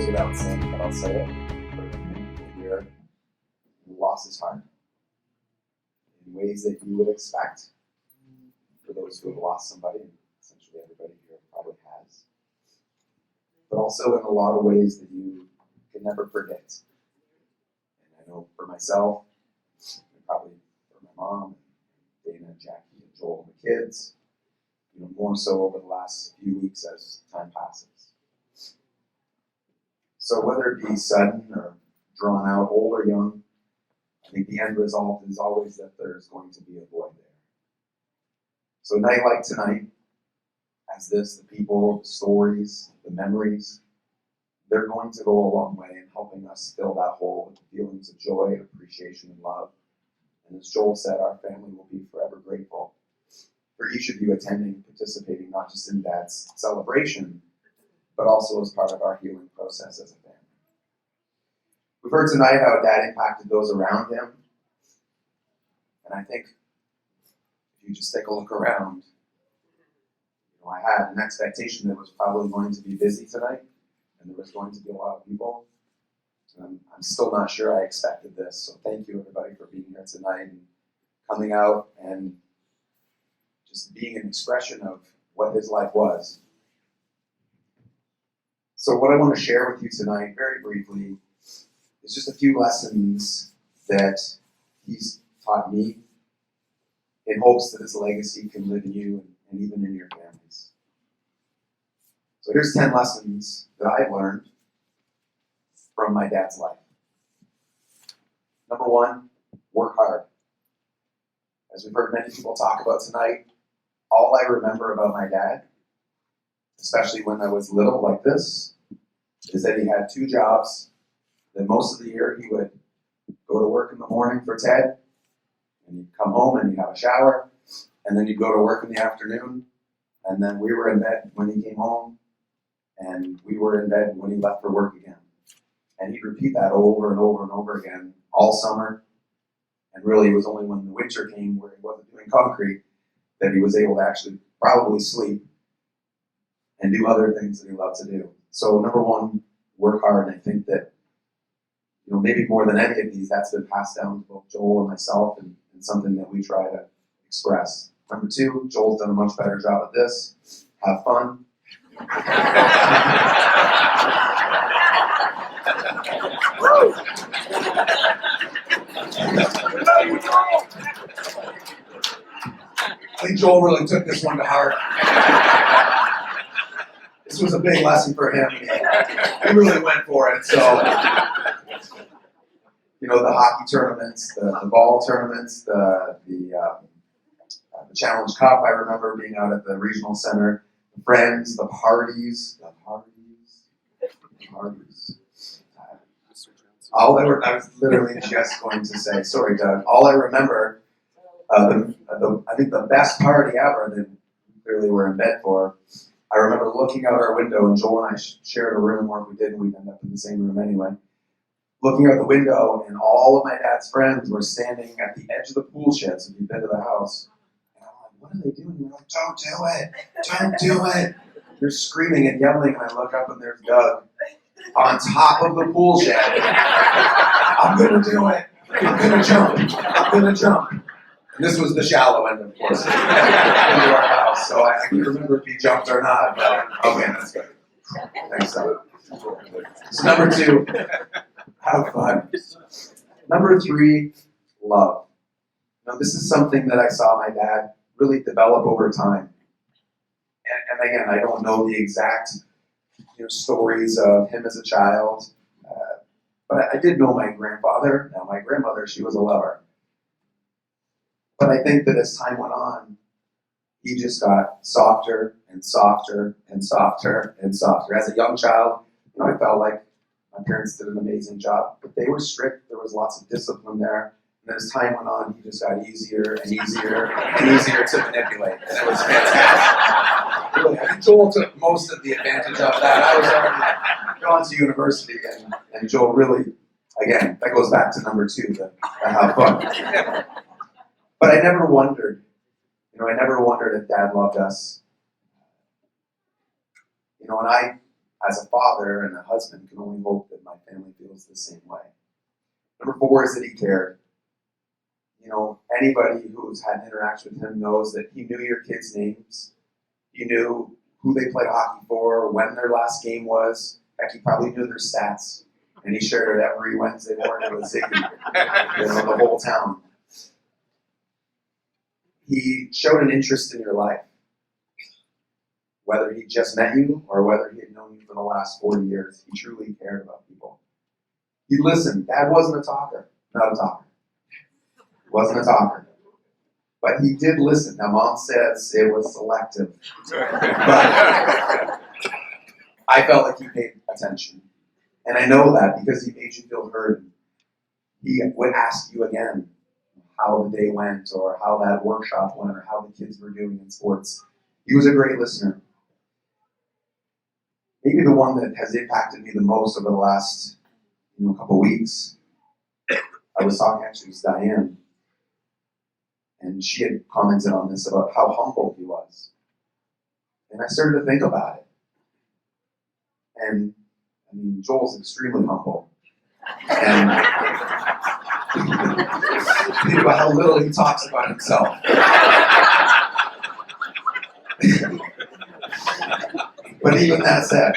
goes without saying, but I'll say it. For many people here, loss is hard in ways that you would expect for those who have lost somebody, and essentially everybody here probably has. But also in a lot of ways that you can never forget. And I know for myself, and probably for my mom, Dana, Jackie, and Joel, and the kids, more so over the last few weeks as time passes. So whether it be sudden or drawn out, old or young, I think the end result is always that there's going to be a void there. So a night like tonight, as this, the people, the stories, the memories, they're going to go a long way in helping us fill that hole with the feelings of joy, appreciation, and love. And as Joel said, our family will be forever grateful for each of you attending, participating, not just in Dad's celebration, but also as part of our healing process as a family. We've heard tonight how Dad impacted those around him. And I think if you just take a look around, I had an expectation that it was probably going to be busy tonight, and there was going to be a lot of people. I'm still not sure I expected this, so thank you everybody for being here tonight and coming out and just being an expression of what his life was. So what I want to share with you tonight, very briefly, is just a few lessons that he's taught me in hopes that his legacy can live in you and even in your families. So here's 10 lessons that I've learned from my dad's life. Number 1, work hard. As we've heard many people talk about tonight, all I remember about my dad, especially when I was little like this, is that he had 2 jobs, that most of the year he would go to work in the morning for Ted, and he'd come home and he'd have a shower, and then he'd go to work in the afternoon, and then we were in bed when he came home, and we were in bed when he left for work again. And he'd repeat that over and over and over again all summer, and really it was only when the winter came where he wasn't doing concrete that he was able to actually probably sleep and do other things that he loved to do. So number 1, work hard, and I think that maybe more than any of these, that's been passed down to both Joel and myself, and something that we try to express. Number 2, Joel's done a much better job at this. Have fun. I think Joel really took this one to heart. This was a big lesson for him. He really went for it. So, the hockey tournaments, the ball tournaments, the Challenge Cup. I remember being out at the regional center. The friends, the parties. I was literally just going to say, sorry, Doug. All I remember, I think the best party ever that we clearly were in bed for. I remember looking out our window, and Joel and I shared a room, or if we didn't, we'd end up in the same room anyway. Looking out the window, and all of my dad's friends were standing at the edge of the pool shed, so if you've been to the house. And I'm like, what are they doing? And they're like, don't do it! Don't do it! They're screaming and yelling, and I look up, and there's Doug on top of the pool shed. I'm gonna do it! I'm gonna jump! I'm gonna jump! And this was the shallow end, of course, into our house, so I can't remember if he jumped or not, but okay, that's good. Thanks, Doug. So number 2, have fun. Number 3, love. Now, this is something that I saw my dad really develop over time. And again, I don't know the exact stories of him as a child, but I did know my grandfather. Now, my grandmother, she was a lover. But I think that as time went on, he just got softer and softer and softer and softer. As a young child, I felt like my parents did an amazing job, but they were strict. There was lots of discipline there. And as time went on, he just got easier and easier and easier to manipulate. And it was fantastic. Really, I think Joel took most of the advantage of that. I was already gone to university, and Joel really, again, that goes back to number 2, the have fun. But I never wondered, if Dad loved us. And as a father and a husband, can only hope that my family feels the same way. Number 4 is that he cared. Anybody who's had an interaction with him knows that he knew your kids' names. He knew who they played hockey for, when their last game was. Heck, he probably knew their stats. And he shared it every Wednesday morning with Ziggy, the whole town. He showed an interest in your life. Whether he just met you or whether he had known you for the last 40 years, he truly cared about people. He listened. Dad wasn't a talker. Not a talker. Wasn't a talker. But he did listen. Now, Mom says it was selective. But I felt like he paid attention. And I know that because he made you feel heard. He would ask you again how the day went or how that workshop went or how the kids were doing in sports. He was a great listener. Maybe the one that has impacted me the most over the last couple weeks, I was talking actually with Diane, and she had commented on this about how humble he was. And I started to think about it. And Joel's extremely humble. And think about how little he talks about himself. But even that said,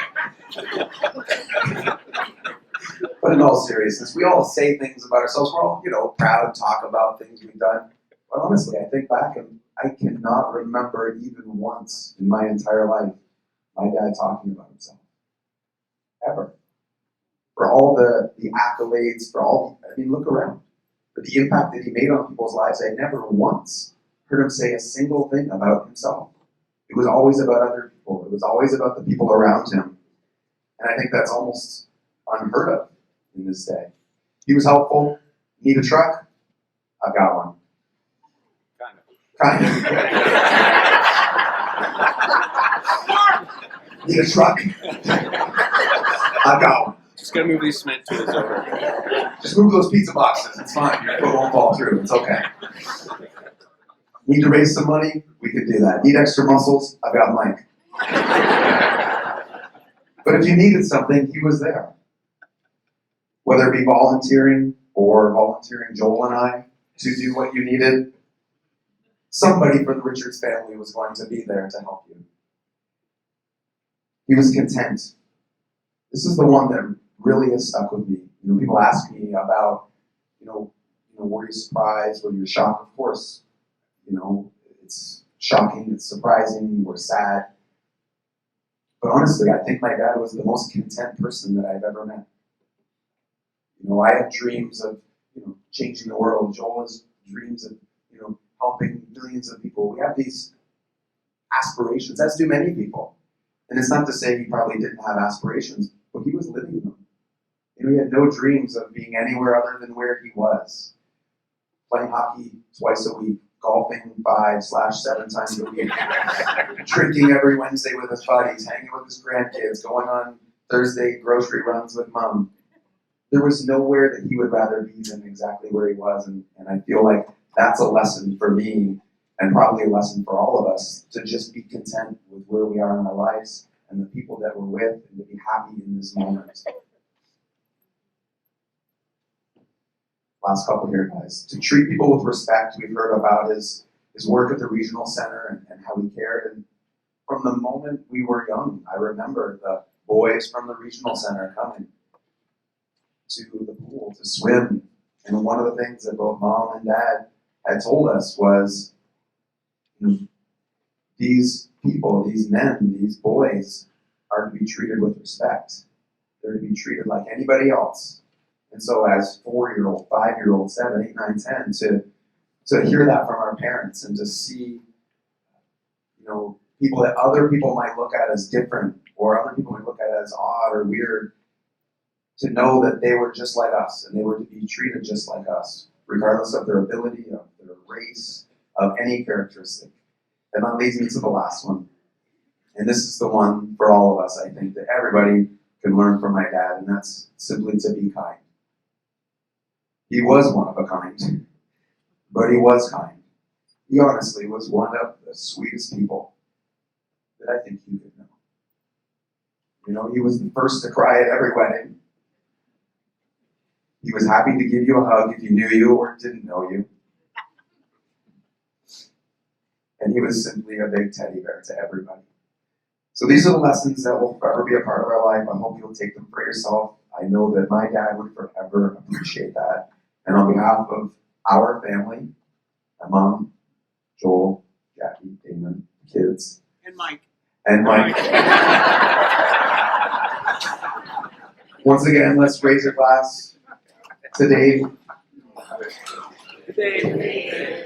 but in all seriousness, we all say things about ourselves. We're all, proud to talk about things we've done. But honestly, I think back and I cannot remember even once in my entire life my dad talking about himself. Ever. For all the accolades, look around. For the impact that he made on people's lives, I never once heard him say a single thing about himself. It was always about other people. It was always about the people around him. And I think that's almost unheard of in this day. He was helpful. Need a truck? I've got one. Kind of. Need a truck? I've got one. Just gonna move these cement tools over. Just move those pizza boxes. It's fine. Your foot won't fall through. It's okay. Need to raise some money? We could do that. Need extra muscles? I've got Mike. But if you needed something, he was there. Whether it be volunteering or volunteering Joel and I to do what you needed, somebody for the Richards family was going to be there to help you. He was content. This is the one that really has stuck with me. People ask me about, were you surprised? Were you shocked? Of course, it's shocking, it's surprising, we're sad. But honestly, I think my dad was the most content person that I've ever met. I have dreams of, changing the world. Joel has dreams of, helping millions of people. We have these aspirations, as do many people. And it's not to say he probably didn't have aspirations, but he was living them. He had no dreams of being anywhere other than where he was. Playing hockey twice a week, golfing 5/7 times a week, drinking every Wednesday with his buddies, hanging with his grandkids, going on Thursday grocery runs with Mom. There was nowhere that he would rather be than exactly where he was, and I feel like that's a lesson for me, and probably a lesson for all of us, to just be content with where we are in our lives and the people that we're with, and to be happy in this moment. Last couple here, guys. To treat people with respect. We've heard about his work at the regional center and how he cared. And from the moment we were young, I remember the boys from the regional center coming to the pool to swim. And one of the things that both Mom and Dad had told us was, these people, these men, these boys are to be treated with respect. They're to be treated like anybody else. And so as 4-year-old, 5-year-old, 7, 8, 9, 10, to hear that from our parents and to see, people that other people might look at as different or other people might look at as odd or weird, to know that they were just like us and they were to be treated just like us, regardless of their ability, of their race, of any characteristic. And that leads me to the last one. And this is the one for all of us, I think, that everybody can learn from my dad, and that's simply to be kind. He was one of a kind, but he was kind. He honestly was one of the sweetest people that I think you could know. You know, he was the first to cry at every wedding. He was happy to give you a hug if he knew you or didn't know you. And he was simply a big teddy bear to everybody. So these are the lessons that will forever be a part of our life. I hope you'll take them for yourself. I know that my dad would forever appreciate that. And on behalf of our family, my mom, Joel, Jackie, Damon, kids, And Mike. and Mike. Once again, let's raise a glass to Dave. Dave.